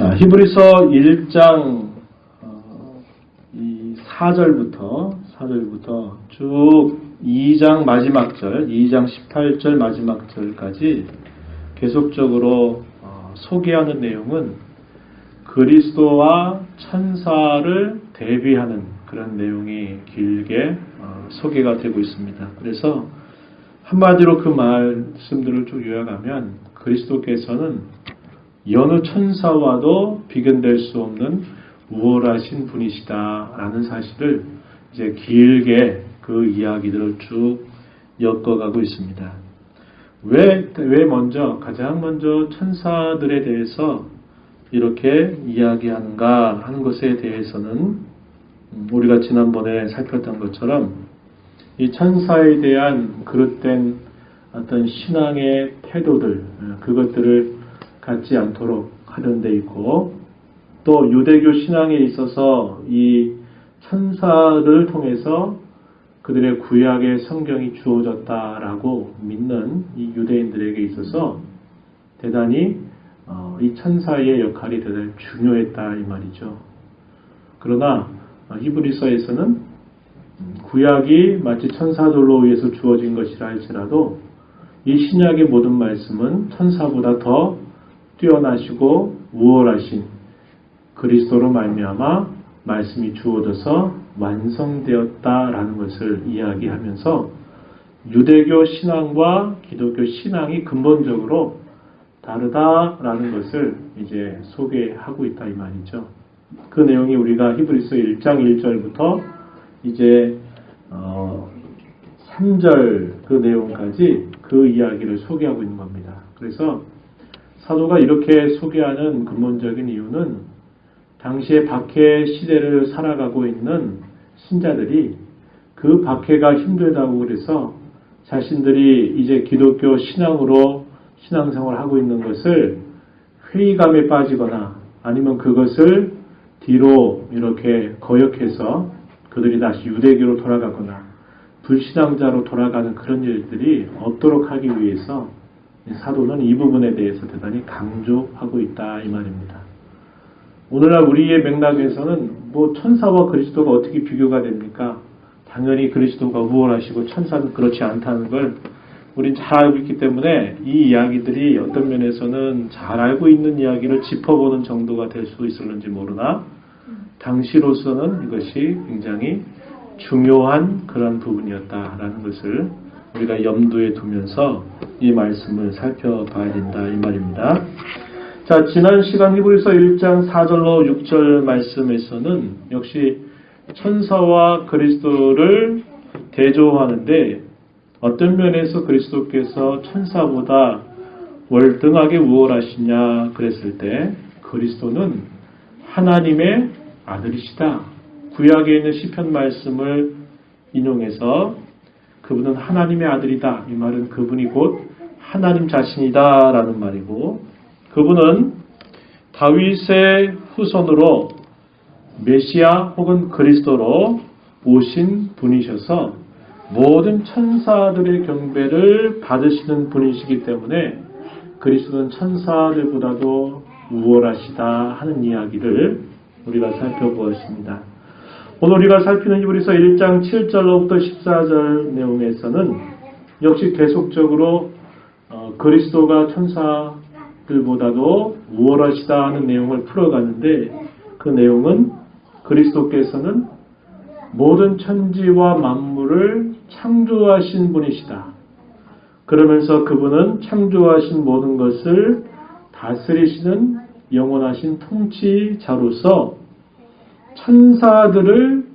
자, 히브리서 1장 이 4절부터 쭉 2장 마지막 절, 2장 18절 마지막 절까지 계속적으로 소개하는 내용은 그리스도와 천사를 대비하는 그런 내용이 길게 소개가 되고 있습니다. 그래서 한마디로 그 말씀들을 쭉 요약하면 그리스도께서는 여느 천사와도 비견될 수 없는 우월하신 분이시다라는 사실을 이제 길게 그 이야기들을 쭉 엮어가고 있습니다. 왜 가장 먼저 천사들에 대해서 이렇게 이야기하는가 하는 것에 대해서는 우리가 지난번에 살폈던 것처럼 이 천사에 대한 그릇된 어떤 신앙의 태도들, 그것들을 갖지 않도록 하는 데 있고, 또 유대교 신앙에 있어서 이 천사를 통해서 그들의 구약의 성경이 주어졌다라고 믿는 이 유대인들에게 있어서 대단히 이 천사의 역할이 대단히 중요했다 이 말이죠. 그러나 히브리서에서는 구약이 마치 천사들로 의해서 주어진 것이라 할지라도 이 신약의 모든 말씀은 천사보다 더 뛰어나시고 우월하신 그리스도로 말미암아 말씀이 주어져서 완성되었다라는 것을 이야기하면서 유대교 신앙과 기독교 신앙이 근본적으로 다르다라는 것을 이제 소개하고 있다 이 말이죠. 그 내용이 우리가 히브리서 1장 1절부터 이제 3절 그 내용까지 그 이야기를 소개하고 있는 겁니다. 그래서 사도가 이렇게 소개하는 근본적인 이유는 당시의 박해 시대를 살아가고 있는 신자들이 그 박해가 힘들다고 그래서 자신들이 이제 기독교 신앙으로 신앙생활을 하고 있는 것을 회의감에 빠지거나 아니면 그것을 뒤로 이렇게 거역해서 그들이 다시 유대교로 돌아가거나 불신앙자로 돌아가는 그런 일들이 없도록 하기 위해서 사도는 이 부분에 대해서 대단히 강조하고 있다 이 말입니다. 오늘날 우리의 맥락에서는 천사와 그리스도가 어떻게 비교가 됩니까? 당연히 그리스도가 우월하시고 천사는 그렇지 않다는 걸 우린 잘 알고 있기 때문에 이 이야기들이 어떤 면에서는 잘 알고 있는 이야기를 짚어보는 정도가 될 수 있을는지 모르나 당시로서는 이것이 굉장히 중요한 그런 부분이었다라는 것을 우리가 염두에 두면서 이 말씀을 살펴봐야 된다 이 말입니다. 자, 지난 시간 히브리서 1장 4절로 6절 말씀에서는 역시 천사와 그리스도를 대조하는데 어떤 면에서 그리스도께서 천사보다 월등하게 우월하시냐 그랬을 때 그리스도는 하나님의 아들이시다. 구약에 있는 시편 말씀을 인용해서 그분은 하나님의 아들이다. 이 말은 그분이 곧 하나님 자신이다 라는 말이고 그분은 다윗의 후손으로 메시아 혹은 그리스도로 오신 분이셔서 모든 천사들의 경배를 받으시는 분이시기 때문에 그리스도는 천사들보다도 우월하시다 하는 이야기를 우리가 살펴보았습니다. 오늘 우리가 살피는 히브리서 1장 7절로부터 14절 내용에서는 역시 계속적으로 그리스도가 천사들보다도 우월하시다 하는 내용을 풀어가는데 그 내용은 그리스도께서는 모든 천지와 만물을 창조하신 분이시다. 그러면서 그분은 창조하신 모든 것을 다스리시는 영원하신 통치자로서 천사들을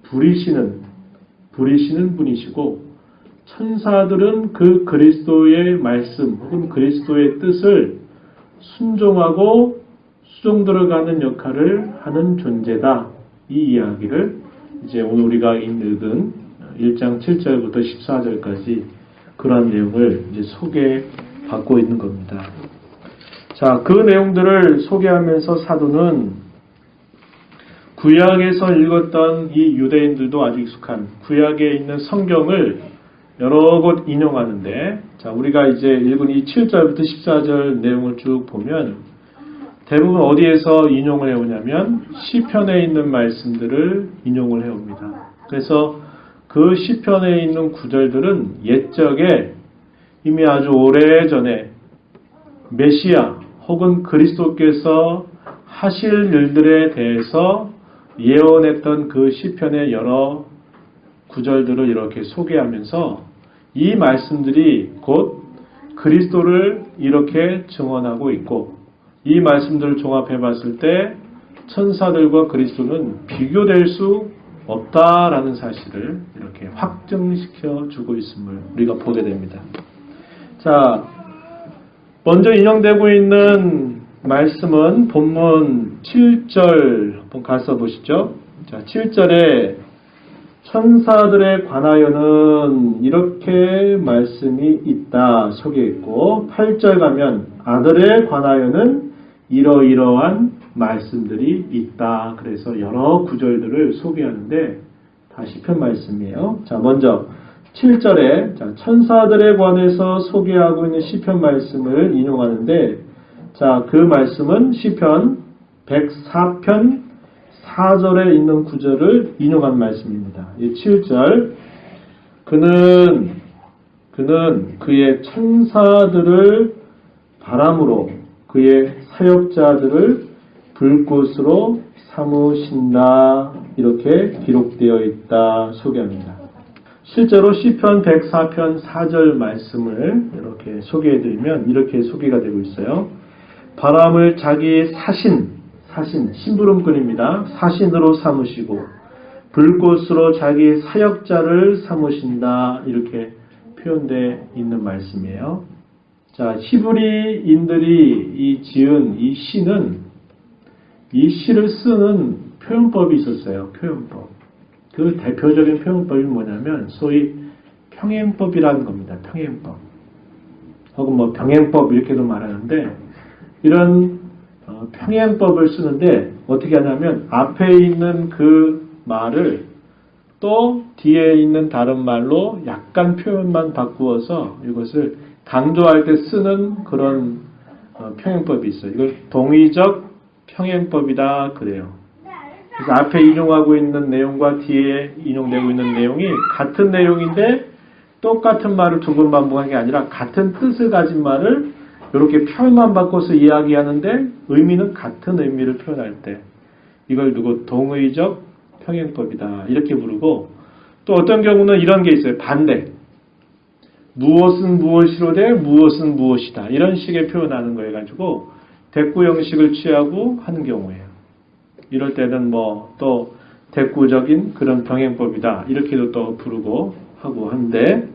부리시는 분이시고 천사들은 그 그리스도의 말씀 혹은 그리스도의 뜻을 순종하고 수종 들어가는 역할을 하는 존재다. 이 이야기를 이제 오늘 우리가 읽은 1장 7절부터 14절까지 그러한 내용을 이제 소개받고 있는 겁니다. 자, 그 내용들을 소개하면서 사도는 구약에서 읽었던 이 유대인들도 아주 익숙한 구약에 있는 성경을 여러 곳 인용하는데, 자, 우리가 이제 읽은 이 7절부터 14절 내용을 쭉 보면 대부분 어디에서 인용을 해오냐면 시편에 있는 말씀들을 인용을 해옵니다. 그래서 그 시편에 있는 구절들은 옛적에 이미 아주 오래전에 메시아 혹은 그리스도께서 하실 일들에 대해서 예언했던 그 시편의 여러 구절들을 이렇게 소개하면서 이 말씀들이 곧 그리스도를 이렇게 증언하고 있고, 이 말씀들을 종합해 봤을 때 천사들과 그리스도는 비교될 수 없다라는 사실을 이렇게 확증시켜 주고 있음을 우리가 보게 됩니다. 자, 먼저 인용되고 있는 말씀은 본문 7절 한번 가서 보시죠. 자, 7절에 천사들에 관하여는 이렇게 말씀이 있다 소개했고, 8절 가면 아들에 관하여는 이러이러한 말씀들이 있다. 그래서 여러 구절들을 소개하는데 다 시편 말씀이에요. 자, 먼저 7절에 천사들에 관해서 소개하고 있는 시편 말씀을 인용하는데, 자, 그 말씀은 시편 104편 4절에 있는 구절을 인용한 말씀입니다. 이 7절, 그는 그의 천사들을 바람으로 그의 사역자들을 불꽃으로 삼으신다. 이렇게 기록되어 있다 소개합니다. 실제로 시편 104편 4절 말씀을 이렇게 소개해드리면 이렇게 소개가 되고 있어요. 바람을 자기 심부름꾼입니다. 사신으로 삼으시고 불꽃으로 자기 사역자를 삼으신다. 이렇게 표현되어 있는 말씀이에요. 자, 히브리인들이 지은 이 시를 쓰는 표현법이 있었어요. 표현법. 그 대표적인 표현법이 뭐냐면 소위 평행법이라는 겁니다. 평행법. 혹은 병행법 이렇게도 말하는데, 이런 평행법을 쓰는데 어떻게 하냐면 앞에 있는 그 말을 또 뒤에 있는 다른 말로 약간 표현만 바꾸어서 이것을 강조할 때 쓰는 그런 평행법이 있어요. 이걸 동의적 평행법이다 그래요. 그래서 앞에 인용하고 있는 내용과 뒤에 인용되고 있는 내용이 같은 내용인데 똑같은 말을 두 번 반복하는 게 아니라 같은 뜻을 가진 말을 이렇게 표현만 바꿔서 이야기하는데 의미는 같은 의미를 표현할 때 이걸 두고 동의적 평행법이다 이렇게 부르고, 또 어떤 경우는 이런 게 있어요. 반대. 무엇은 무엇이로되 무엇은 무엇이다. 이런 식의 표현하는 거 해가지고 대꾸 형식을 취하고 하는 경우예요. 이럴 때는 또 대꾸적인 그런 병행법이다. 이렇게도 또 부르고 하고 하는데,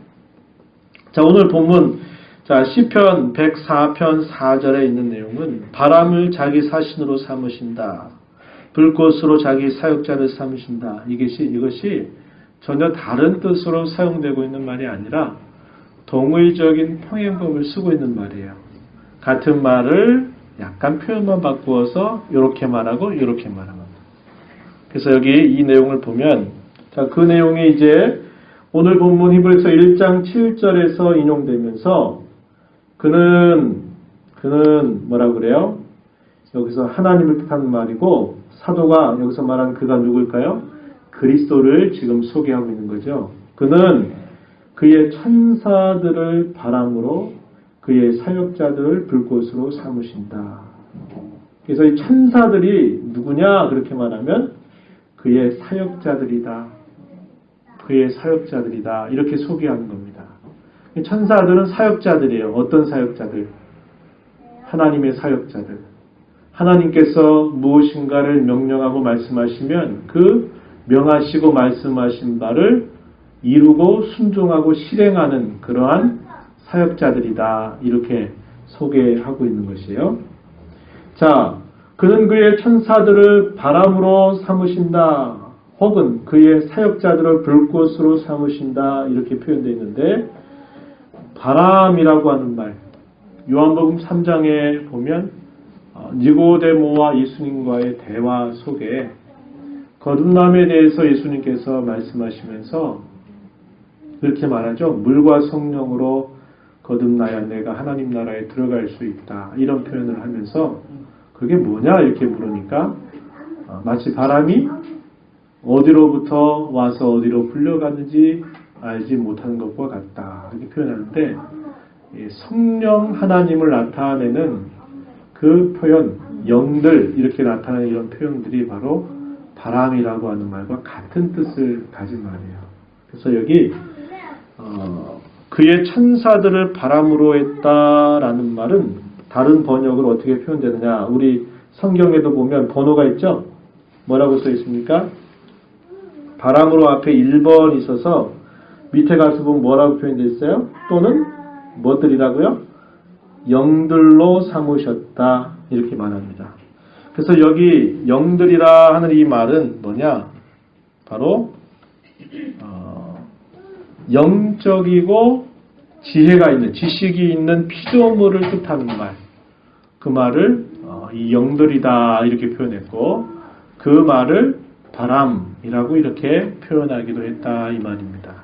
자, 오늘 본문, 자, 시편 104편 4절에 있는 내용은 바람을 자기 사신으로 삼으신다. 불꽃으로 자기 사역자를 삼으신다. 이것이 전혀 다른 뜻으로 사용되고 있는 말이 아니라 동의적인 평행법을 쓰고 있는 말이에요. 같은 말을 약간 표현만 바꾸어서 이렇게 말하고 이렇게 말합니다. 그래서 여기 이 내용을 보면, 자, 그 내용이 이제 오늘 본문 히브리서 1장 7절에서 인용되면서 그는 뭐라 그래요? 여기서 하나님을 뜻하는 말이고, 사도가 여기서 말하는 그가 누굴까요? 그리스도를 지금 소개하고 있는 거죠. 그는 그의 천사들을 바람으로 그의 사역자들을 불꽃으로 삼으신다. 그래서 이 천사들이 누구냐 그렇게 말하면 그의 사역자들이다. 그의 사역자들이다. 이렇게 소개하는 겁니다. 천사들은 사역자들이에요. 어떤 사역자들? 하나님의 사역자들. 하나님께서 무엇인가를 명령하고 말씀하시면 그 명하시고 말씀하신 바를 이루고 순종하고 실행하는 그러한 사역자들이다. 이렇게 소개하고 있는 것이에요. 자, 그는 그의 천사들을 바람으로 삼으신다. 혹은 그의 사역자들을 불꽃으로 삼으신다. 이렇게 표현되어 있는데, 바람이라고 하는 말, 요한복음 3장에 보면 니고데모와 예수님과의 대화 속에 거듭남에 대해서 예수님께서 말씀하시면서 이렇게 말하죠. 물과 성령으로 거듭나야 내가 하나님 나라에 들어갈 수 있다. 이런 표현을 하면서 그게 뭐냐 이렇게 물으니까 마치 바람이 어디로부터 와서 어디로 불려갔는지 알지 못하는 것과 같다 이렇게 표현하는데, 성령 하나님을 나타내는 그 표현, 영들 이렇게 나타내는 이런 표현들이 바로 바람이라고 하는 말과 같은 뜻을 가진 말이에요. 그래서 여기 그의 천사들을 바람으로 했다라는 말은 다른 번역으로 어떻게 표현되느냐, 우리 성경에도 보면 번호가 있죠. 뭐라고 써 있습니까? 바람으로 앞에 1번 있어서 밑에 가서 보면 뭐라고 표현되어 있어요? 또는 뭐들이라고요? 영들로 삼으셨다 이렇게 말합니다. 그래서 여기 영들이라 하는 이 말은 뭐냐? 바로 영적이고 지혜가 있는, 지식이 있는 피조물을 뜻하는 말. 그 말을 이 영들이다 이렇게 표현했고, 그 말을 바람이라고 이렇게 표현하기도 했다 이 말입니다.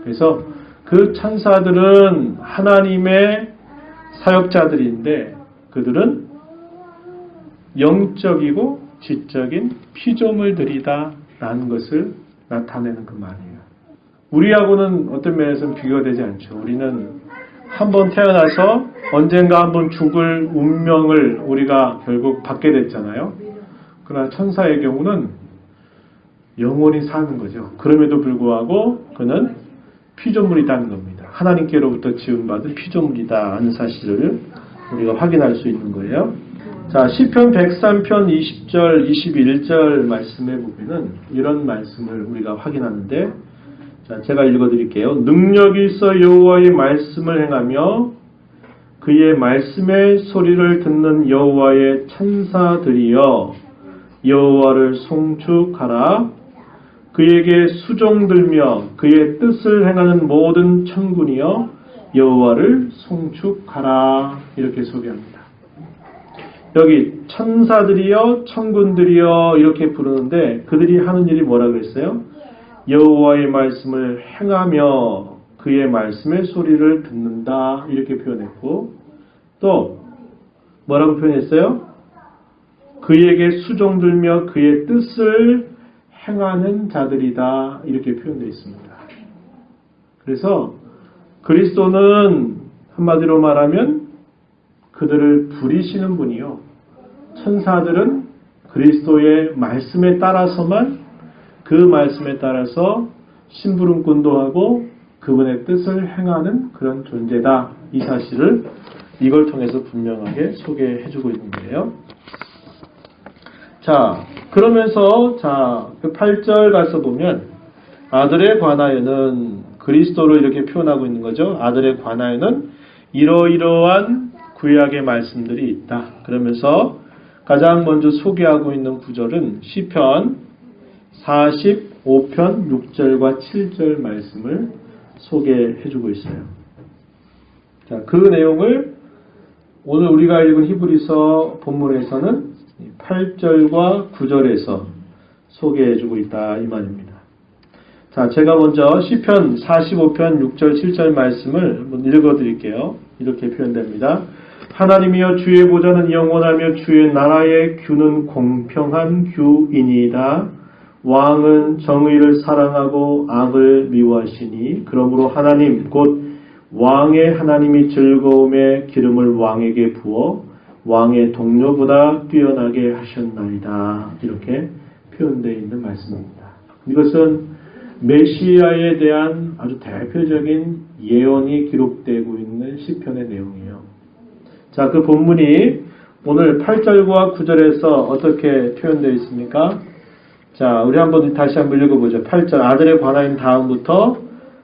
그래서 그 천사들은 하나님의 사역자들인데 그들은 영적이고 지적인 피조물들이다 라는 것을 나타내는 그 말이에요. 우리하고는 어떤 면에서는 비교가 되지 않죠. 우리는 한번 태어나서 언젠가 한번 죽을 운명을 우리가 결국 받게 됐잖아요. 그러나 천사의 경우는 영원히 사는 거죠. 그럼에도 불구하고 그는 피조물이라는 겁니다. 하나님께로부터 지음받은 피조물이다 하는 사실을 우리가 확인할 수 있는 거예요. 자, 시편 103편 20절, 21절 말씀에 보면은 이런 말씀을 우리가 확인하는데, 자, 제가 읽어드릴게요. 능력이 있어 여호와의 말씀을 행하며 그의 말씀의 소리를 듣는 여호와의 천사들이여 여호와를 송축하라. 그에게 수종들며 그의 뜻을 행하는 모든 천군이여 여호와를 송축하라. 이렇게 소개합니다. 여기 천사들이여 천군들이여 이렇게 부르는데 그들이 하는 일이 뭐라 그랬어요? 여호와의 말씀을 행하며 그의 말씀의 소리를 듣는다 이렇게 표현했고, 또 뭐라고 표현했어요? 그에게 수종들며 그의 뜻을 행하는 자들이다 이렇게 표현되어 있습니다. 그래서 그리스도는 한마디로 말하면 그들을 부리시는 분이요, 천사들은 그리스도의 말씀에 따라서만, 그 말씀에 따라서 심부름꾼도 하고 그분의 뜻을 행하는 그런 존재다. 이 사실을 이걸 통해서 분명하게 소개해주고 있는 거예요. 자, 그러면서 그 8절 가서 보면 아들에 관하여는 그리스도를 이렇게 표현하고 있는 거죠. 아들에 관하여는 이러이러한 구약의 말씀들이 있다. 그러면서 가장 먼저 소개하고 있는 구절은 시편 45편 6절과 7절 말씀을 소개해주고 있어요. 자, 그 내용을 오늘 우리가 읽은 히브리서 본문에서는 8절과 9절에서 소개해주고 있다 이 말입니다. 자, 제가 먼저 시편 45편 6절 7절 말씀을 한번 읽어드릴게요. 이렇게 표현됩니다. 하나님이여 주의 보좌는 영원하며 주의 나라의 규는 공평한 규이니이다. 왕은 정의를 사랑하고 악을 미워하시니 그러므로 하나님 곧 왕의 하나님이 즐거움의 기름을 왕에게 부어 왕의 동료보다 뛰어나게 하셨나이다. 이렇게 표현되어 있는 말씀입니다. 이것은 메시아에 대한 아주 대표적인 예언이 기록되고 있는 시편의 내용이에요. 자, 그 본문이 오늘 8절과 9절에서 어떻게 표현되어 있습니까? 자, 우리 다시 한번 읽어보죠. 8절 아들에 관하인 다음부터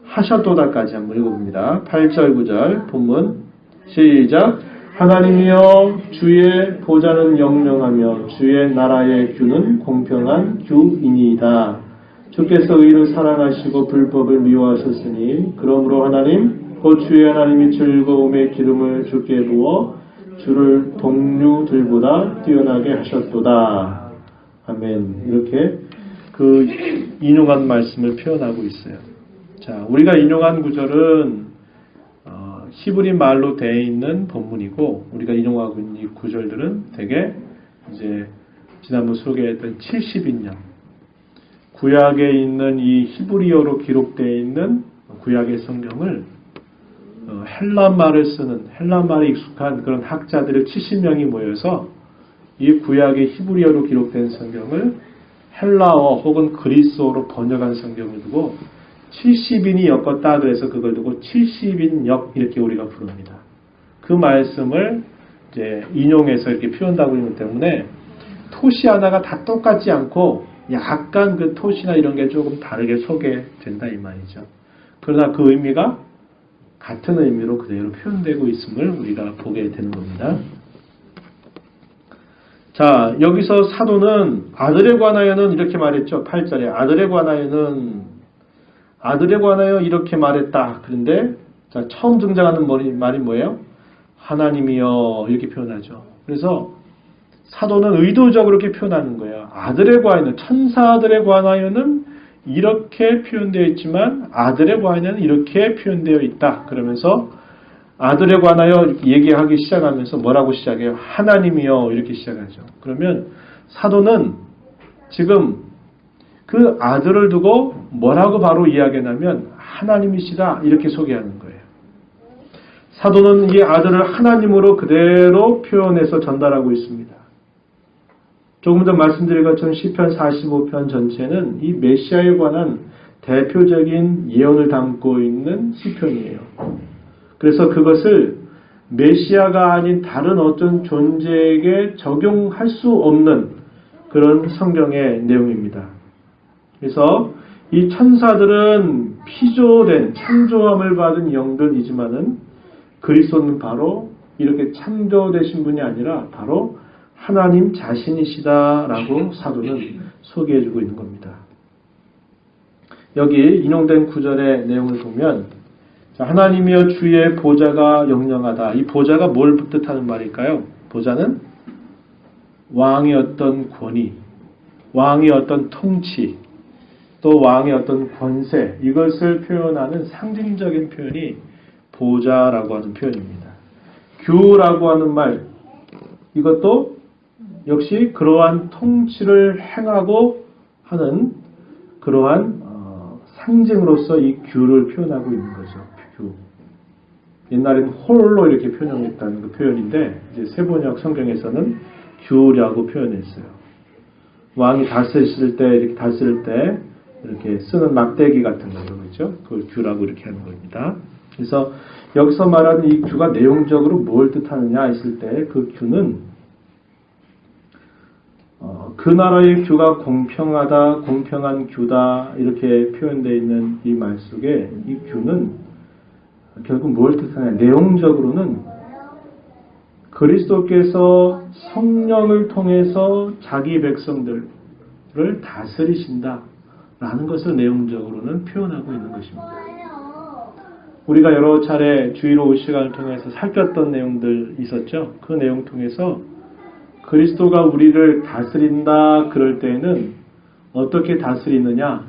하셨도다까지 한번 읽어봅니다. 8절 9절 본문 시작. 하나님이여 주의 보좌는 영영하며 주의 나라의 규는 공평한 규이니이다. 주께서 의를 사랑하시고 불법을 미워하셨으니 그러므로 하나님 곧 주의 하나님이 즐거움의 기름을 주께 부어 주를 동류들보다 뛰어나게 하셨도다. 아멘. 이렇게 그 인용한 말씀을 표현하고 있어요. 자, 우리가 인용한 구절은 히브리 말로 되어 있는 본문이고 우리가 인용하고 있는 이 구절들은 되게 이제 지난번 소개했던 70인령, 구약에 있는 이 히브리어로 기록되어 있는 구약의 성경을 헬라말을 쓰는, 헬라말에 익숙한 그런 학자들을 70명이 모여서 이 구약의 히브리어로 기록된 성경을 헬라어 혹은 그리스어로 번역한 성경을 두고 70인이 엮었다 그래서 그걸 두고 70인역 이렇게 우리가 부릅니다. 그 말씀을 이제 인용해서 이렇게 표현하고 있는 때문에 토시 하나가 다 똑같지 않고 약간 그 토시나 이런 게 조금 다르게 소개된다 이 말이죠. 그러나 그 의미가 같은 의미로 그대로 표현되고 있음을 우리가 보게 되는 겁니다. 자, 여기서 사도는 아들에 관하여는 이렇게 말했죠. 8절에 아들에 관하여 이렇게 말했다. 그런데 자, 처음 등장하는 말이 뭐예요? 하나님이여 이렇게 표현하죠. 그래서 사도는 의도적으로 이렇게 표현하는 거예요. 아들에 관하여는, 천사들에 관하여는 이렇게 표현되어 있지만 아들에 관하여는 이렇게 표현되어 있다. 그러면서 아들에 관하여 얘기하기 시작하면서 뭐라고 시작해요? 하나님이여 이렇게 시작하죠. 그러면 사도는 지금 그 아들을 두고 뭐라고 바로 이야기하냐면 하나님이시다 이렇게 소개하는 거예요. 사도는 이 아들을 하나님으로 그대로 표현해서 전달하고 있습니다. 조금 전 말씀드린 것처럼 시편 45편 전체는 이 메시아에 관한 대표적인 예언을 담고 있는 시편이에요. 그래서 그것을 메시아가 아닌 다른 어떤 존재에게 적용할 수 없는 그런 성경의 내용입니다. 그래서 이 천사들은 피조된 창조함을 받은 영들이지만은 그리스도는 바로 이렇게 창조되신 분이 아니라 바로 하나님 자신이시다라고 사도는 소개해주고 있는 겁니다. 여기 인용된 구절의 내용을 보면 하나님이여 주의 보좌가 영영하다. 이 보좌가 뭘 뜻하는 말일까요? 보좌는 왕의 어떤 권위, 왕의 어떤 통치, 또 왕의 어떤 권세, 이것을 표현하는 상징적인 표현이 보좌라고 하는 표현입니다. 규라고 하는 말, 이것도 역시 그러한 통치를 행하고 하는 그러한 상징으로서 이 규를 표현하고 있는 거죠. 규. 옛날에는 홀로 이렇게 표현했다는 그 표현인데 이제 세번역 성경에서는 규라고 표현했어요. 왕이 다스릴 때 이렇게 쓰는 막대기 같은 거죠, 그렇죠? 그걸 규라고 이렇게 하는 겁니다. 그래서 여기서 말하는 이 규가 내용적으로 뭘 뜻하느냐 했을 때 그 규는 그 나라의 규가 공평하다, 공평한 규다 이렇게 표현되어 있는 이 말 속에 이 규는 결국 뭘 뜻하냐? 내용적으로는 그리스도께서 성령을 통해서 자기 백성들을 다스리신다라는 것을 내용적으로는 표현하고 있는 것입니다. 우리가 여러 차례 주일오후 시간을 통해서 살폈던 내용들 있었죠. 그 내용 통해서 그리스도가 우리를 다스린다 그럴 때에는 어떻게 다스리느냐?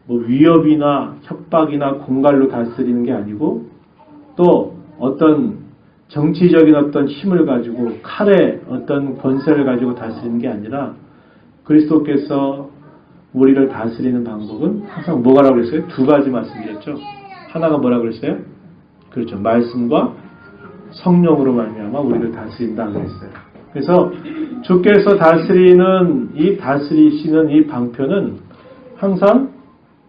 뭐 위협이나 협박이나 공갈로 다스리는 게 아니고 또 어떤 정치적인 어떤 힘을 가지고 칼의 어떤 권세를 가지고 다스리는 게 아니라 그리스도께서 우리를 다스리는 방법은 항상 뭐라고 그랬어요? 두 가지 말씀드렸죠. 하나가 뭐라고 그랬어요? 그렇죠. 말씀과 성령으로 말미암아 우리를 다스린다 그랬어요. 그래서 주께서 다스리시는 이 방편은 항상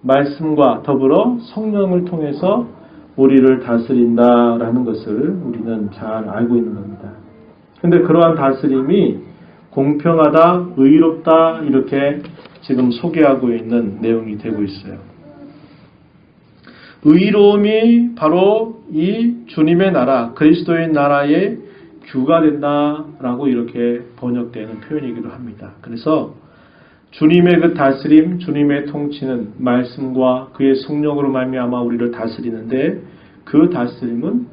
말씀과 더불어 성령을 통해서 우리를 다스린다라는 것을 우리는 잘 알고 있는 겁니다. 근데 그러한 다스림이 공평하다, 의롭다 이렇게 지금 소개하고 있는 내용이 되고 있어요. 의로움이 바로 이 주님의 나라, 그리스도의 나라의 규가 된다라고 이렇게 번역되는 표현이기도 합니다. 그래서 주님의 그 다스림, 주님의 통치는 말씀과 그의 성령으로 말미암아 우리를 다스리는데 그 다스림은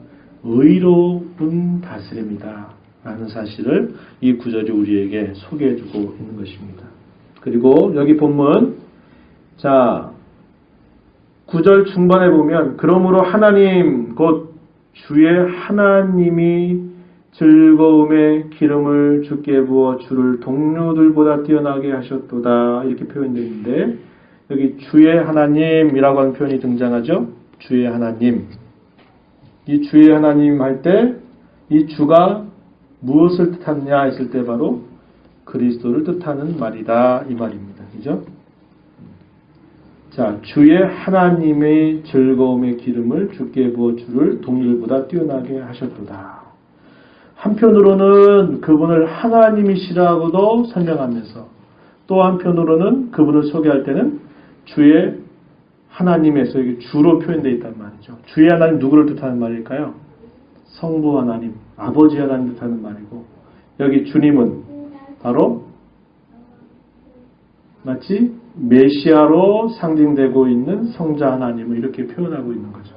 의로운 다스림이다 라는 사실을 이 구절이 우리에게 소개해주고 있는 것입니다. 그리고 여기 본문 9절 중반에 보면 그러므로 하나님 곧 주의 하나님이 즐거움의 기름을 주께 부어 주를 동료들보다 뛰어나게 하셨도다. 이렇게 표현되어 있는데 여기 주의 하나님이라고 하는 표현이 등장하죠. 주의 하나님. 이 주의 하나님 할 때 이 주가 무엇을 뜻하느냐 했을 때 바로 그리스도를 뜻하는 말이다. 이 말입니다. 그죠? 자, 주의 하나님의 즐거움의 기름을 주께 부어 주를 동일보다 뛰어나게 하셨도다. 한편으로는 그분을 하나님이시라고도 설명하면서 또 한편으로는 그분을 소개할 때는 주의 하나님에서 여기 주로 표현되어 있단 말이죠. 주의 하나님 누구를 뜻하는 말일까요? 성부 하나님, 아버지 하나님 뜻하는 말이고 여기 주님은 바로 마치 메시아로 상징되고 있는 성자 하나님을 이렇게 표현하고 있는 거죠.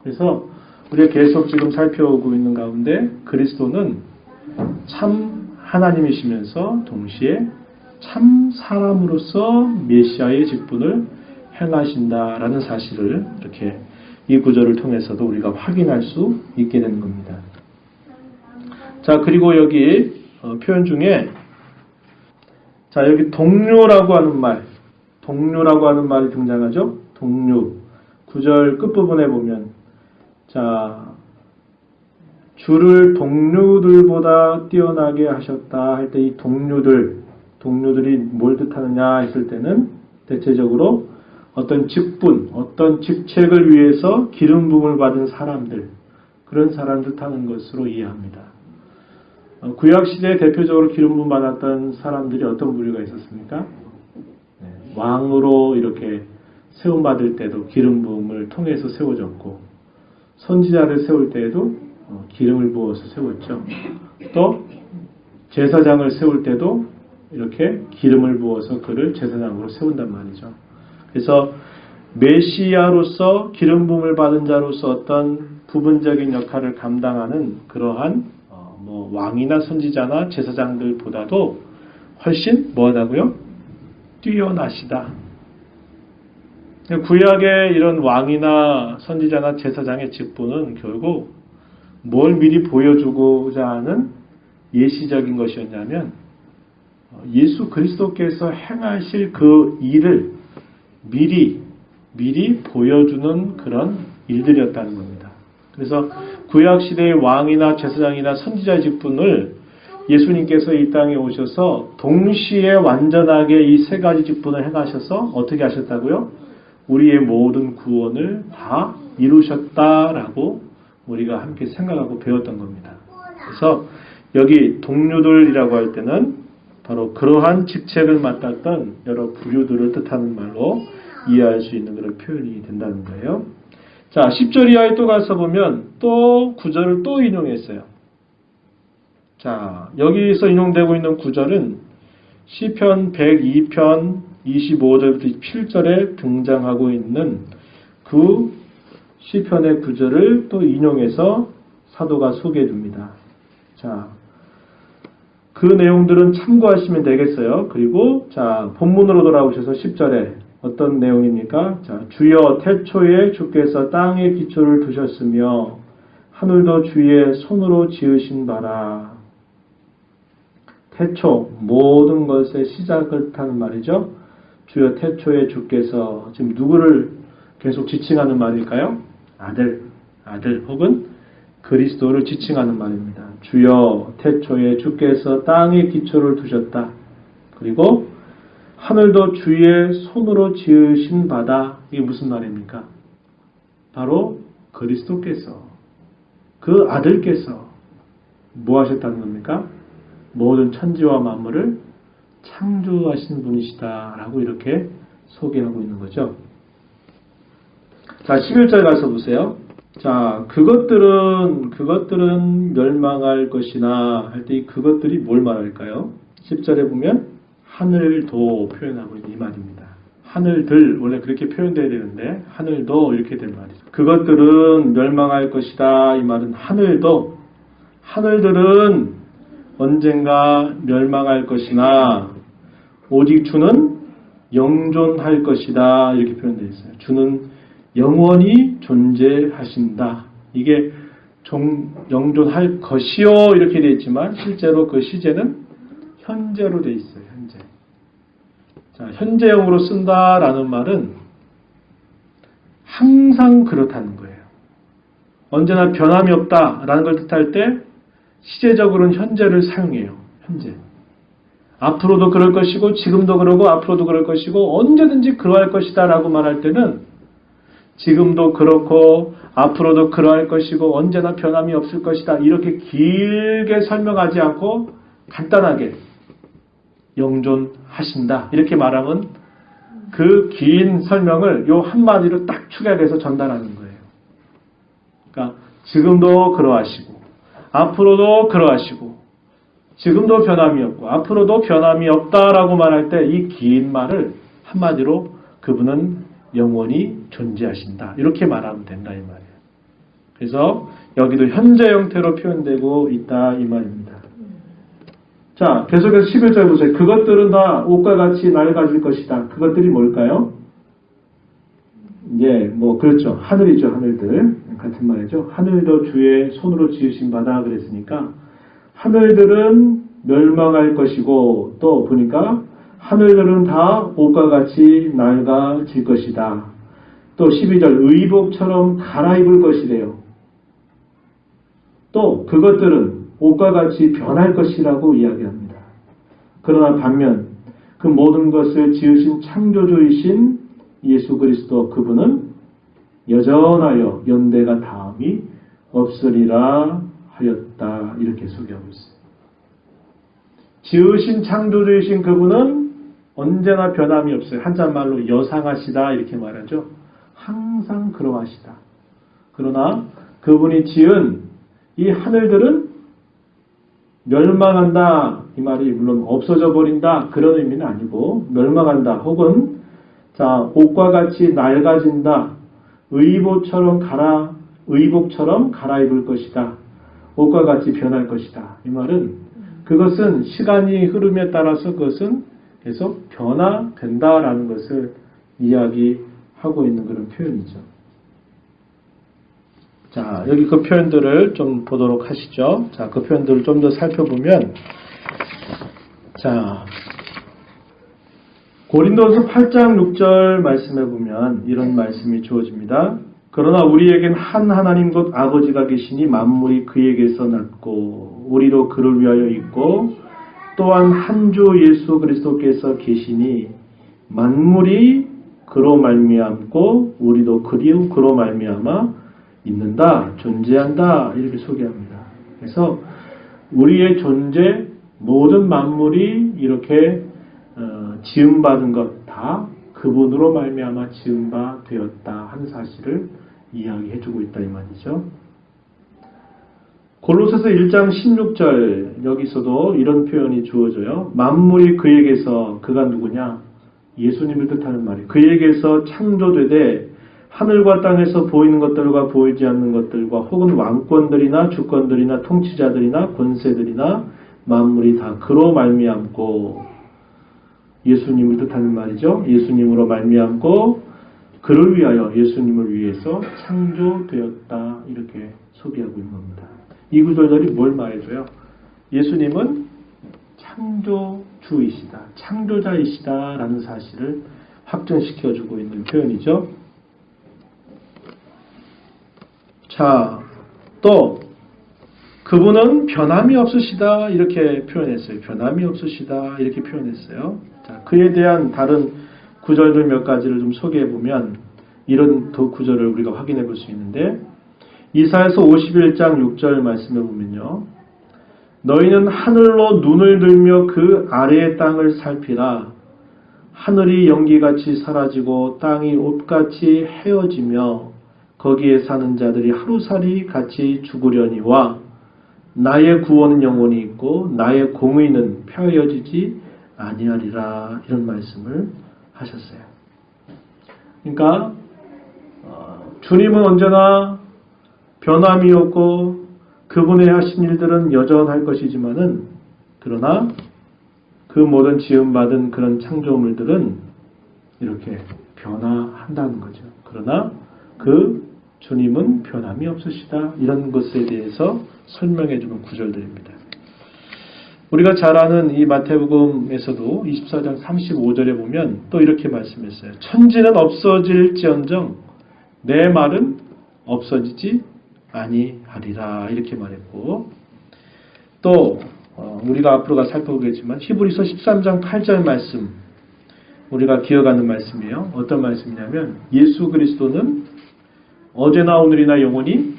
그래서 우리가 계속 지금 살펴오고 있는 가운데 그리스도는 참 하나님이시면서 동시에 참 사람으로서 메시아의 직분을 행하신다라는 사실을 이렇게 이 구절을 통해서도 우리가 확인할 수 있게 되는 겁니다. 자, 그리고 여기 표현 중에 자, 여기 동료라고 하는 말이 등장하죠. 동료. 9절 끝부분에 보면 자, 주를 동료들보다 뛰어나게 하셨다 할 때 이 동료들이 뭘 뜻하느냐 했을 때는 대체적으로 어떤 직분, 어떤 직책을 위해서 기름 부음을 받은 사람들, 그런 사람 뜻하는 것으로 이해합니다. 구약시대에 대표적으로 기름 부음 받았던 사람들이 어떤 부류가 있었습니까? 왕으로 이렇게 세움받을 때도 기름 부음을 통해서 세워졌고 선지자를 세울 때에도 기름을 부어서 세웠죠. 또 제사장을 세울 때도 이렇게 기름을 부어서 그를 제사장으로 세운단 말이죠. 그래서 메시아로서 기름 부음을 받은 자로서 어떤 부분적인 역할을 감당하는 그러한 왕이나 선지자나 제사장들보다도 훨씬 뭐하다고요? 뛰어나시다. 구약의 이런 왕이나 선지자나 제사장의 직분은 결국 뭘 미리 보여주고자 하는 예시적인 것이었냐면 예수 그리스도께서 행하실 그 일을 미리 보여주는 그런 일들이었다는 겁니다. 그래서 구약시대의 왕이나 제사장이나 선지자의 직분을 예수님께서 이 땅에 오셔서 동시에 완전하게 이 세 가지 직분을 행하셔서 어떻게 하셨다고요? 우리의 모든 구원을 다 이루셨다라고 우리가 함께 생각하고 배웠던 겁니다. 그래서 여기 동료들이라고 할 때는 바로 그러한 직책을 맡았던 여러 부류들을 뜻하는 말로 이해할 수 있는 그런 표현이 된다는 거예요. 자, 10절 이하에 또 가서 보면 또 구절을 또 인용했어요. 자, 여기서 인용되고 있는 구절은 시편 102편 25절부터 7절에 등장하고 있는 그 시편의 구절을 또 인용해서 사도가 소개해 줍니다. 자, 그 내용들은 참고하시면 되겠어요. 그리고 자, 본문으로 돌아오셔서 10절에 어떤 내용입니까? 자, 주여 태초에 주께서 땅에 기초를 두셨으며 하늘도 주의 손으로 지으신 바라. 태초, 모든 것의 시작을 뜻하는 말이죠. 주여 태초에 주께서 지금 누구를 계속 지칭하는 말일까요? 아들 혹은 그리스도를 지칭하는 말입니다. 주여 태초에 주께서 땅에 기초를 두셨다. 그리고 하늘도 주의 손으로 지으신 바다. 이게 무슨 말입니까? 바로 그리스도께서 그 아들께서 뭐 하셨다는 겁니까? 모든 천지와 만물을 창조하신 분이시다라고 이렇게 소개하고 있는 거죠. 자, 11절 가서 보세요. 자, 그것들은 멸망할 것이나 할 때 그것들이 뭘 말할까요? 10절에 보면 하늘도 표현하고 있는 이 말입니다. 하늘들, 원래 그렇게 표현되어야 되는데 하늘도 이렇게 된 말이죠. 그것들은 멸망할 것이다. 이 말은 하늘들은 언젠가 멸망할 것이나 오직 주는 영존할 것이다. 이렇게 표현되어 있어요. 주는 영원히 존재하신다. 이게 영존할 것이요 이렇게 되어 있지만 실제로 그 시제는 현재로 되어 있어요. 현재. 자, 현재형으로 쓴다라는 말은 항상 그렇다는 거예요. 언제나 변함이 없다라는 걸 뜻할 때 시제적으로는 현재를 사용해요. 현재. 앞으로도 그럴 것이고 지금도 그러고 앞으로도 그럴 것이고 언제든지 그러할 것이다 라고 말할 때는 지금도 그렇고 앞으로도 그러할 것이고 언제나 변함이 없을 것이다 이렇게 길게 설명하지 않고 간단하게 영존하신다 이렇게 말하면 그 긴 설명을 요 한마디로 딱 축약해서 전달하는 거예요. 그러니까 지금도 그러하시고 앞으로도 그러하시고 지금도 변함이 없고 앞으로도 변함이 없다라고 말할 때 이 긴 말을 한마디로 그분은 영원히 존재하신다. 이렇게 말하면 된다 이 말이에요. 그래서 여기도 현재 형태로 표현되고 있다 이 말입니다. 자, 계속해서 11절 보세요. 그것들은 다 옷과 같이 낡아질 것이다. 그것들이 뭘까요? 예, 뭐 그렇죠. 하늘이죠. 하늘들. 같은 말이죠. 하늘도 주의 손으로 지으신 바다 그랬으니까 하늘들은 멸망할 것이고 또 보니까 하늘들은 다 옷과 같이 낡아질 것이다. 또 12절 의복처럼 갈아입을 것이래요. 또 그것들은 옷과 같이 변할 것이라고 이야기합니다. 그러나 반면 그 모든 것을 지으신 창조주이신 예수 그리스도 그분은 여전하여 연대가 다함이 없으리라 하였다. 이렇게 소개하고 있어요. 지으신 창조주이신 그분은 언제나 변함이 없어요. 한자말로 여상하시다 이렇게 말하죠. 항상 그러하시다. 그러나 그분이 지은 이 하늘들은 멸망한다. 이 말이 물론 없어져 버린다. 그런 의미는 아니고 멸망한다. 혹은 자 옷과 같이 낡아진다. 의복처럼 갈아입을 것이다. 옷과 같이 변할 것이다. 이 말은 그것은 시간이 흐름에 따라서 그것은 계속 변화된다라는 것을 이야기하고 있는 그런 표현이죠. 자, 여기 그 표현들을 좀 보도록 하시죠. 자, 그 표현들을 좀 더 살펴보면, 자, 고린도서 8장 6절 말씀해 보면 이런 말씀이 주어집니다. 그러나 우리에겐 한 하나님 곧 아버지가 계시니 만물이 그에게서 났고 우리도 그를 위하여 있고 또한 한 주 예수 그리스도께서 계시니 만물이 그로 말미암고 우리도 그로 말미암아 있는다, 존재한다 이렇게 소개합니다. 그래서 우리의 존재 모든 만물이 이렇게 지음받은 것 다 그분으로 말미암아 지음바 되었다 하는 사실을 이야기해주고 있다 이 말이죠. 골로새서 1장 16절 여기서도 이런 표현이 주어져요. 만물이 그에게서 그가 누구냐? 예수님을 뜻하는 말이에요. 그에게서 창조되되 하늘과 땅에서 보이는 것들과 보이지 않는 것들과 혹은 왕권들이나 주권들이나 통치자들이나 권세들이나 만물이 다 그로 말미암고 예수님을 뜻하는 말이죠. 예수님으로 말미암고 그를 위하여 예수님을 위해서 창조되었다 이렇게 소개하고 있는 겁니다. 이 구절들이 뭘 말해줘요? 예수님은 창조주이시다, 창조자이시다 라는 사실을 확증시켜주고 있는 표현이죠. 자, 또 그분은 변함이 없으시다 이렇게 표현했어요. 변함이 없으시다 이렇게 표현했어요. 자, 그에 대한 다른 구절들 몇 가지를 좀 소개해 보면 이런 구절을 우리가 확인해 볼 수 있는데 이사야서 51장 6절 말씀해 보면요. 너희는 하늘로 눈을 들며 그 아래의 땅을 살피라. 하늘이 연기같이 사라지고 땅이 옷같이 헤어지며 거기에 사는 자들이 하루살이 같이 죽으려니와 나의 구원은 영원히 있고 나의 공의는 펴여지지 아니하리라 이런 말씀을 하셨어요. 그러니까 주님은 언제나 변함이 없고 그분의 하신 일들은 여전할 것이지만은 그러나 그 모든 지음받은 그런 창조물들은 이렇게 변화한다는 거죠. 그러나 그 주님은 변함이 없으시다. 이런 것에 대해서 설명해 주는 구절들입니다. 우리가 잘 아는 이 마태복음에서도 24장 35절에 보면 또 이렇게 말씀했어요. 천지는 없어질지언정 내 말은 없어지지 아니하리라. 이렇게 말했고, 또 우리가 앞으로가 살펴보겠지만 히브리서 13장 8절 말씀, 우리가 기억하는 말씀이에요. 어떤 말씀이냐면 예수 그리스도는 어제나 오늘이나 영원히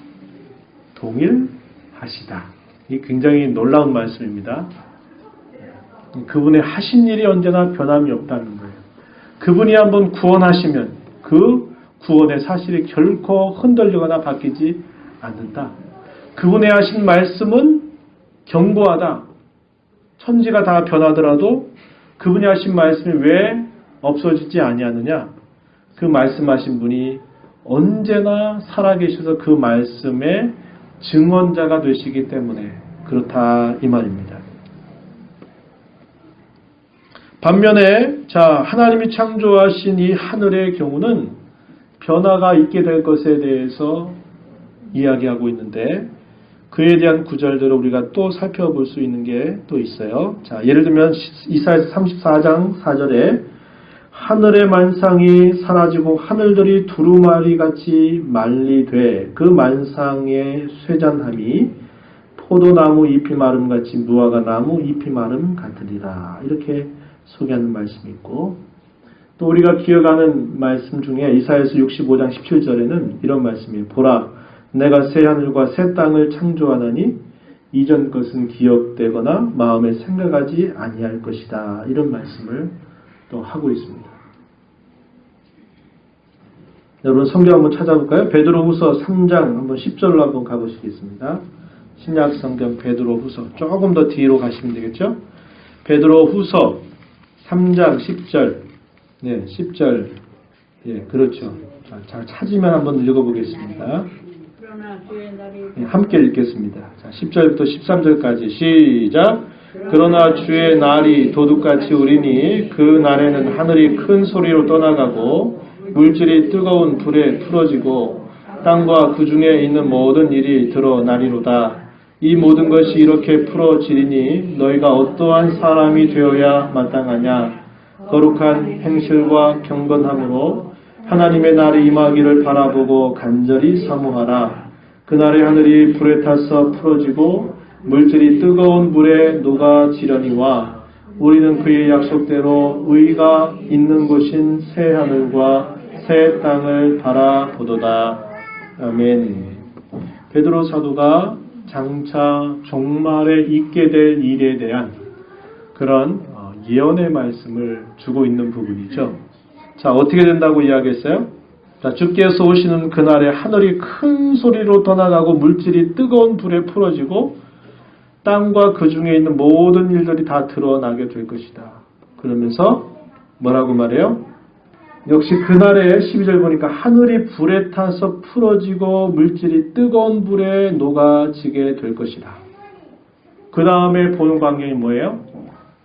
동일하시다. 이 굉장히 놀라운 말씀입니다. 그분의 하신 일이 언제나 변함이 없다는 거예요. 그분이 한번 구원하시면 그 구원의 사실이 결코 흔들리거나 바뀌지 않는다. 그분의 하신 말씀은 견고하다. 천지가 다 변하더라도 그분이 하신 말씀이 왜 없어지지 아니하느냐? 그 말씀하신 분이 언제나 살아계셔서 그 말씀의 증언자가 되시기 때문에 그렇다 이 말입니다. 반면에 하나님이 창조하신 이 하늘의 경우는 변화가 있게 될 것에 대해서 이야기하고 있는데, 그에 대한 구절들을 우리가 또 살펴볼 수 있는 게 또 있어요. 예를 들면 이사야서 34장 4절에 하늘의 만상이 사라지고 하늘들이 두루마리같이 말리되 그 만상의 쇠잔함이 포도나무 잎이 마름같이 무화과 나무 잎이 마름 같으리라. 이렇게 소개하는 말씀이 있고, 또 우리가 기억하는 말씀 중에 이사야서 65장 17절에는 이런 말씀이에요. 보라, 내가 새 하늘과 새 땅을 창조하나니 이전 것은 기억되거나 마음에 생각하지 아니할 것이다. 이런 말씀을 또 하고 있습니다. 여러분 성경 한번 찾아볼까요? 베드로후서 3장 한번 10절로 한번 가보시겠습니다. 신약 성경 베드로후서 조금 더 뒤로 가시면 되겠죠? 베드로후서 3장 10절. 네, 10절. 예, 그렇죠. 잘 찾으면 한번 읽어보겠습니다. 네, 함께 읽겠습니다. 10절부터 13절까지 시작. 그러나 주의 날이 도둑같이 오리니 그 날에는 하늘이 큰 소리로 떠나가고 물질이 뜨거운 불에 풀어지고 땅과 그 중에 있는 모든 일이 드러나리로다. 이 모든 것이 이렇게 풀어지리니 너희가 어떠한 사람이 되어야 마땅하냐? 거룩한 행실과 경건함으로 하나님의 날이 임하기를 바라보고 간절히 사모하라. 그날의 하늘이 불에 타서 풀어지고 물질이 뜨거운 물에 녹아지려니와 우리는 그의 약속대로 의가 있는 곳인 새 하늘과 새 땅을 바라보도다. 아멘. 베드로 사도가 장차 종말에 있게 될 일에 대한 그런 예언의 말씀을 주고 있는 부분이죠. 어떻게 된다고 이야기했어요? 주께서 오시는 그날에 하늘이 큰 소리로 떠나가고 물질이 뜨거운 불에 풀어지고 땅과 그 중에 있는 모든 일들이 다 드러나게 될 것이다. 그러면서 뭐라고 말해요? 역시 그날에 12절 보니까 하늘이 불에 타서 풀어지고 물질이 뜨거운 불에 녹아지게 될 것이다. 그 다음에 보는 광경이 뭐예요?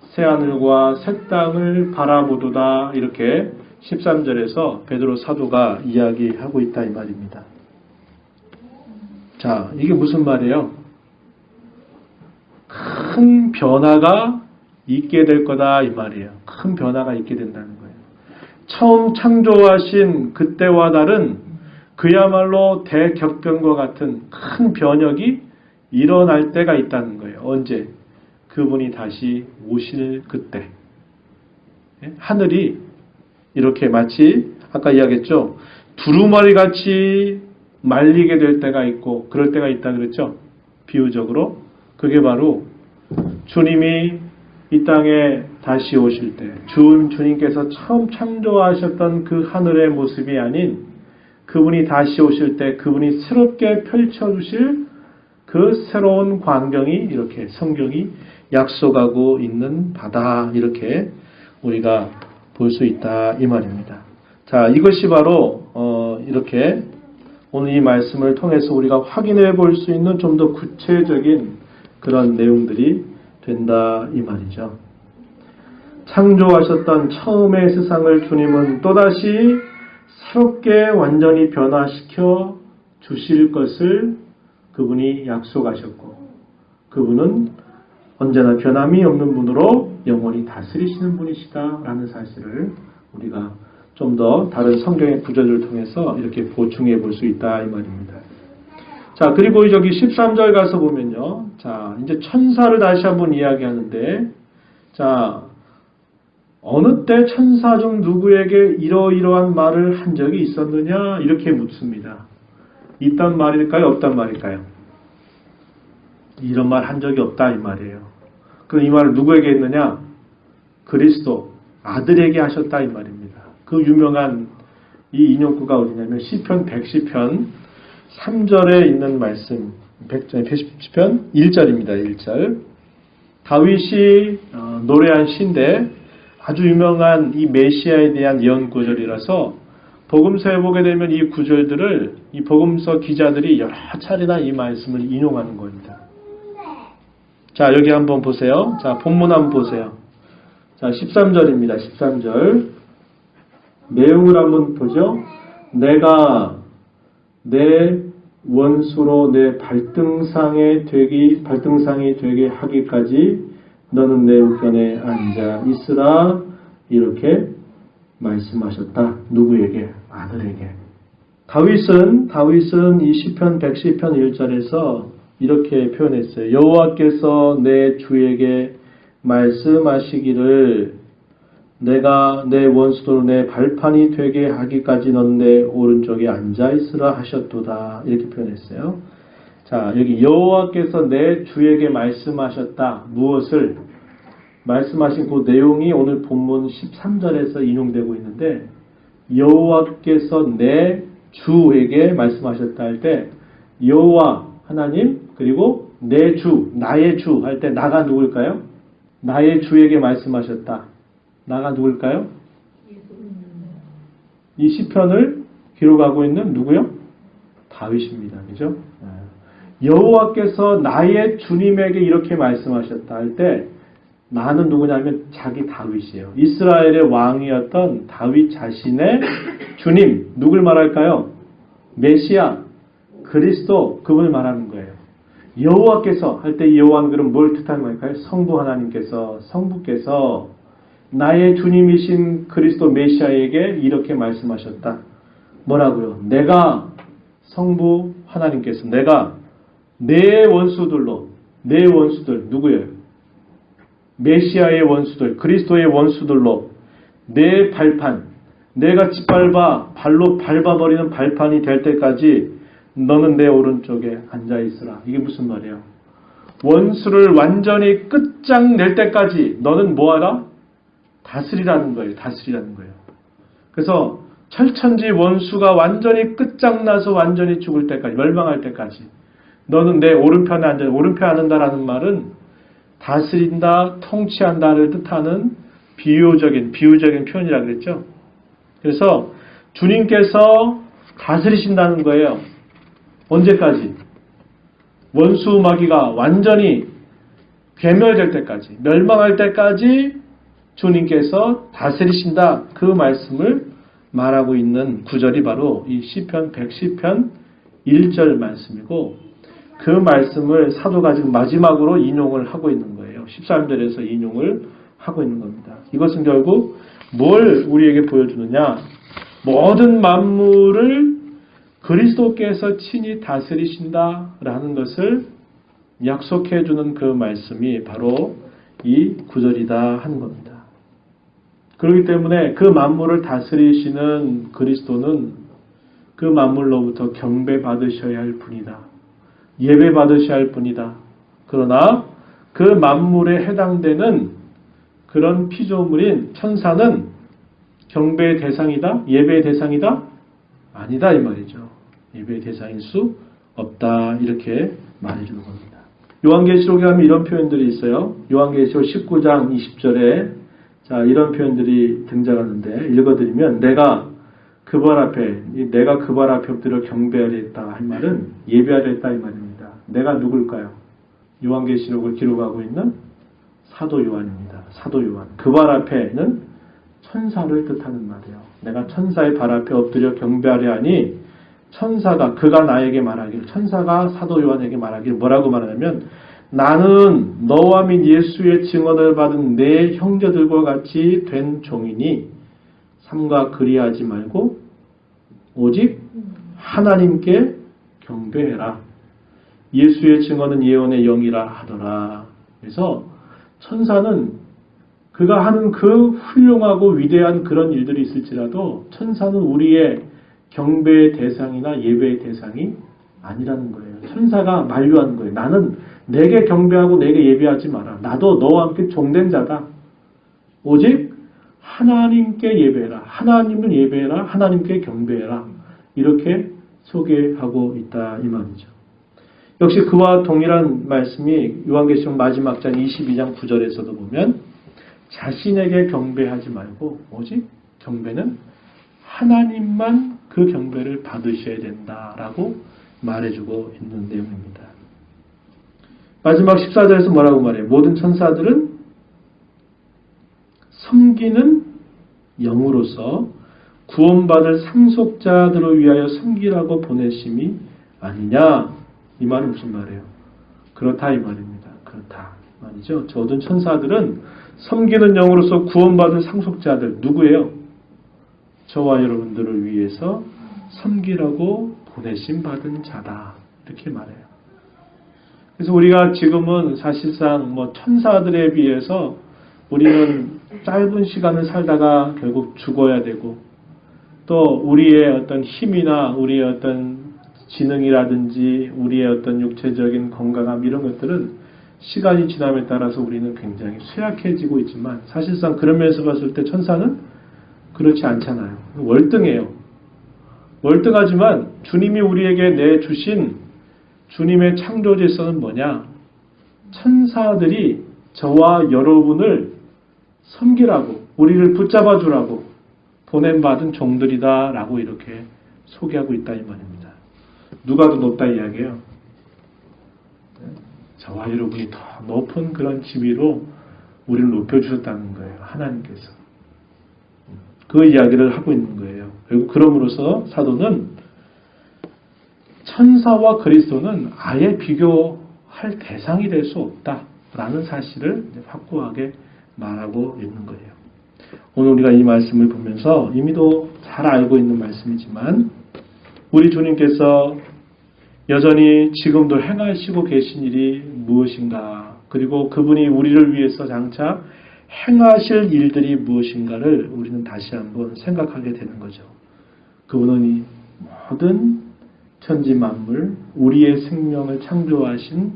새하늘과 새 땅을 바라보도다. 이렇게 13절에서 베드로 사도가 이야기하고 있다 이 말입니다. 이게 무슨 말이에요? 큰 변화가 있게 될 거다 이 말이에요. 큰 변화가 있게 된다는 거예요. 처음 창조하신 그때와 다른 그야말로 대격변과 같은 큰 변혁이 일어날 때가 있다는 거예요. 언제? 그분이 다시 오실 그때. 하늘이 이렇게 마치 아까 이야기했죠. 두루마리같이 말리게 될 때가 있고 그럴 때가 있다 그랬죠. 비유적으로. 그게 바로 주님이 이 땅에 다시 오실 때 주님께서 처음 창조하셨던 그 하늘의 모습이 아닌 그분이 다시 오실 때 그분이 새롭게 펼쳐주실 그 새로운 광경이 이렇게 성경이 약속하고 있는 바다 이렇게 우리가 볼 수 있다 이 말입니다. 이것이 바로 이렇게 오늘 이 말씀을 통해서 우리가 확인해 볼 수 있는 좀 더 구체적인 그런 내용들이 된다 이 말이죠. 창조하셨던 처음의 세상을 주님은 또다시 새롭게 완전히 변화시켜 주실 것을 그분이 약속하셨고 그분은 언제나 변함이 없는 분으로 영원히 다스리시는 분이시다라는 사실을 우리가 좀 더 다른 성경의 구절을 통해서 이렇게 보충해 볼 수 있다 이 말입니다. 자, 그리고 저기 13절 가서 보면요. 자, 이제 천사를 다시 한번 이야기하는데, 자, 어느 때 천사 중 누구에게 이러이러한 말을 한 적이 있었느냐? 이렇게 묻습니다. 있단 말일까요? 없단 말일까요? 이런 말 한 적이 없다 이 말이에요. 그럼 이 말을 누구에게 했느냐? 그리스도 아들에게 하셨다 이 말입니다. 그 유명한 이 인용구가 어디냐면 시편 110편 3절에 있는 말씀 110편 1절입니다. 1절 다윗이 노래한 시인데 아주 유명한 이 메시아에 대한 예언 구절이라서 복음서에 보게 되면 이 구절들을 이 복음서 기자들이 여러 차례나 이 말씀을 인용하는 겁니다. 자, 여기 한번 보세요. 자, 본문 한번 보세요. 자, 13절입니다. 13절. 내용을 한번 보죠. 내가 내 원수로 내 발등상이 되게 하기까지 너는 내 우편에 앉아 있으라. 이렇게 말씀하셨다. 누구에게? 아들에게. 다윗은 이 시편 110편 1절에서 이렇게 표현했어요. 여호와께서 내 주에게 말씀하시기를 내가 내 원수로 내 발판이 되게 하기까지 넌 내 오른쪽에 앉아있으라 하셨도다. 이렇게 표현했어요. 자, 여기 여호와께서 내 주에게 말씀하셨다. 무엇을? 말씀하신 그 내용이 오늘 본문 13절에서 인용되고 있는데 여호와께서 내 주에게 말씀하셨다 할 때 여호와 하나님 그리고 내 주, 나의 주 할 때 나가 누굴까요? 나의 주에게 말씀하셨다. 나가 누굴까요? 이 시편을 기록하고 있는 누구요? 다윗입니다. 그죠? 여호와께서 나의 주님에게 이렇게 말씀하셨다 할 때 나는 누구냐면 자기 다윗이에요. 이스라엘의 왕이었던 다윗 자신의 주님 누굴 말할까요? 메시아 그리스도 그분을 말하는 거예요. 여호와께서 할 때 여호와는 그럼 뭘 뜻하는 걸까요? 성부 하나님께서 성부께서 나의 주님이신 그리스도 메시아에게 이렇게 말씀하셨다. 뭐라고요? 내가 성부 하나님께서 내가 내 원수들 누구예요? 메시아의 원수들, 그리스도의 원수들로 내 발판, 내가 짓밟아 발로 밟아버리는 발판이 될 때까지 너는 내 오른쪽에 앉아있으라. 이게 무슨 말이에요? 원수를 완전히 끝장낼 때까지 너는 뭐하라? 다스리라는 거예요. 다스리라는 거예요. 그래서 철천지 원수가 완전히 끝장나서 완전히 죽을 때까지, 멸망할 때까지 너는 내 오른편에 앉아. 오른편에 앉는다라는 말은 다스린다, 통치한다를 뜻하는 비유적인 표현이라 그랬죠. 그래서 주님께서 다스리신다는 거예요. 언제까지? 원수 마귀가 완전히 괴멸될 때까지, 멸망할 때까지 주님께서 다스리신다. 그 말씀을 말하고 있는 구절이 바로 이 시편 110편 1절 말씀이고 그 말씀을 사도가 지금 마지막으로 인용을 하고 있는 거예요. 13절에서 인용을 하고 있는 겁니다. 이것은 결국 뭘 우리에게 보여주느냐? 모든 만물을 그리스도께서 친히 다스리신다라는 것을 약속해 주는 그 말씀이 바로 이 구절이다 하는 겁니다. 그렇기 때문에 그 만물을 다스리시는 그리스도는 그 만물로부터 경배받으셔야 할 분이다. 예배받으셔야 할 분이다. 그러나 그 만물에 해당되는 그런 피조물인 천사는 경배의 대상이다? 예배의 대상이다? 아니다 이 말이죠. 예배의 대상일 수 없다 이렇게 말해주는 겁니다. 요한계시록에 가면 이런 표현들이 있어요. 요한계시록 19장 20절에 자 이런 표현들이 등장하는데 읽어드리면 내가 그 발 앞에 엎드려 경배하려 했다 할 말은 예배하려 했다 이 말입니다. 내가 누굴까요? 요한계시록을 기록하고 있는 사도 요한입니다. 사도 요한. 그 발 앞에는 천사를 뜻하는 말이에요. 내가 천사의 발 앞에 엎드려 경배하려 하니 천사가 그가 나에게 말하기를 천사가 사도 요한에게 말하기를 뭐라고 말하냐면 나는 너와 및 예수의 증언을 받은 내 형제들과 같이 된 종이니 삼가 그리하지 말고 오직 하나님께 경배해라. 예수의 증언은 예언의 영이라 하더라. 그래서 천사는 그가 하는 그 훌륭하고 위대한 그런 일들이 있을지라도 천사는 우리의 경배의 대상이나 예배의 대상이 아니라는 거예요. 천사가 만류하는 거예요. 나는 내게 경배하고 내게 예배하지 마라. 나도 너와 함께 종된 자다. 오직 하나님께 예배해라. 하나님을 예배해라. 하나님께 경배해라. 이렇게 소개하고 있다 이 말이죠. 역시 그와 동일한 말씀이 요한계시록 마지막 장 22장 9절에서도 보면 자신에게 경배하지 말고 오직 경배는 하나님만 그 경배를 받으셔야 된다라고 말해주고 있는 내용입니다. 마지막 14절에서 뭐라고 말해요? 모든 천사들은 섬기는 영으로서 구원받을 상속자들을 위하여 섬기라고 보내심이 아니냐? 이 말은 무슨 말이에요? 그렇다 이 말입니다. 그렇다 말이죠. 모든 천사들은 섬기는 영으로서 구원받을 상속자들 누구예요? 저와 여러분들을 위해서 섬기라고 보내심 받은 자다 이렇게 말해요. 그래서 우리가 지금은 사실상 천사들에 비해서 우리는 짧은 시간을 살다가 결국 죽어야 되고 또 우리의 어떤 힘이나 우리의 어떤 지능이라든지 우리의 어떤 육체적인 건강함 이런 것들은 시간이 지남에 따라서 우리는 굉장히 쇠약해지고 있지만 사실상 그런 면에서 봤을 때 천사는 그렇지 않잖아요. 월등해요. 월등하지만 주님이 우리에게 내주신 주님의 창조 질서는 뭐냐? 천사들이 저와 여러분을 섬기라고 우리를 붙잡아 주라고 보냄받은 종들이다 라고 이렇게 소개하고 있다 이 말입니다. 누가 더 높다 이야기예요? 저와 여러분이 더 높은 그런 지위로 우리를 높여주셨다는 거예요. 하나님께서. 그 이야기를 하고 있는 거예요. 그리고 그럼으로써 사도는 천사와 그리스도는 아예 비교할 대상이 될 수 없다라는 사실을 확고하게 말하고 있는 거예요. 오늘 우리가 이 말씀을 보면서 이미도 잘 알고 있는 말씀이지만 우리 주님께서 여전히 지금도 행하시고 계신 일이 무엇인가 그리고 그분이 우리를 위해서 장차 행하실 일들이 무엇인가를 우리는 다시 한번 생각하게 되는 거죠. 그분은 이 모든 천지 만물, 우리의 생명을 창조하신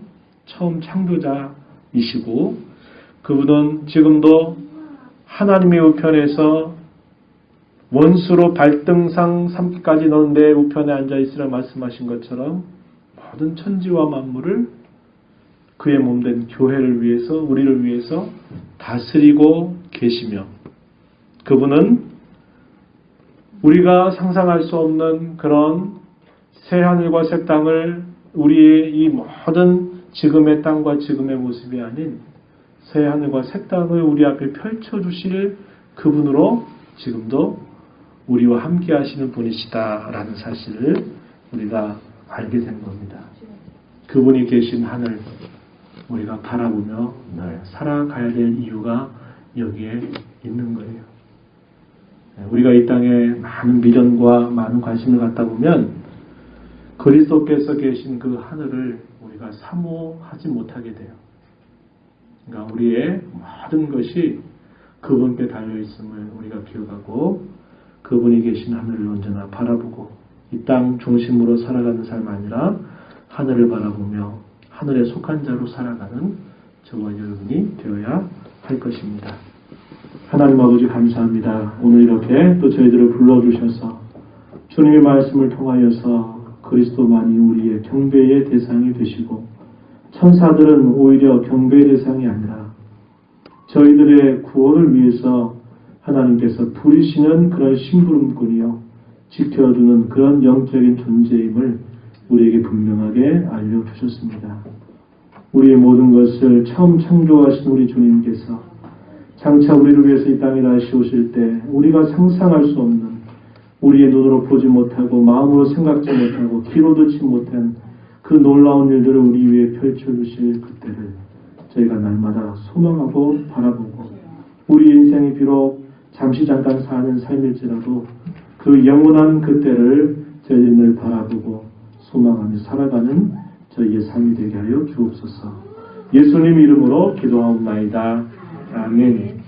처음 창조자이시고 그분은 지금도 하나님의 우편에서 원수로 발등상 삼기까지 너는 내 우편에 앉아있으라 말씀하신 것처럼 모든 천지와 만물을 그의 몸된 교회를 위해서 우리를 위해서 다스리고 계시며 그분은 우리가 상상할 수 없는 그런 새하늘과 새 땅을 우리의 이 모든 지금의 땅과 지금의 모습이 아닌 새하늘과 새 땅을 우리 앞에 펼쳐주실 그분으로 지금도 우리와 함께 하시는 분이시다라는 사실을 우리가 알게 된 겁니다. 그분이 계신 하늘 우리가 바라보며 살아가야 될 이유가 여기에 있는 거예요. 우리가 이 땅에 많은 미련과 많은 관심을 갖다 보면 그리스도께서 계신 그 하늘을 우리가 사모하지 못하게 돼요. 그러니까 우리의 모든 것이 그분께 달려있음을 우리가 기억하고 그분이 계신 하늘을 언제나 바라보고 이 땅 중심으로 살아가는 삶 아니라 하늘을 바라보며 하늘에 속한 자로 살아가는 저와 여러분이 되어야 할 것입니다. 하나님 아버지 감사합니다. 오늘 이렇게 또 저희들을 불러주셔서 주님의 말씀을 통하여서 그리스도만이 우리의 경배의 대상이 되시고 천사들은 오히려 경배의 대상이 아니라 저희들의 구원을 위해서 하나님께서 부리시는 그런 심부름꾼이요 지켜주는 그런 영적인 존재임을 우리에게 분명하게 알려주셨습니다. 우리의 모든 것을 처음 창조하신 우리 주님께서 장차 우리를 위해서 이 땅에 다시 오실 때 우리가 상상할 수 없는 우리의 눈으로 보지 못하고 마음으로 생각지 못하고 귀로 듣지 못한 그 놀라운 일들을 우리 위에 펼쳐주실 그때를 저희가 날마다 소망하고 바라보고 우리 인생이 비록 잠시 잠깐 사는 삶일지라도 그 영원한 그때를 저희들이 늘 바라보고 소망하며 살아가는 저희의 삶이 되게 하여 주옵소서. 예수님 이름으로 기도하옵나이다. 아멘.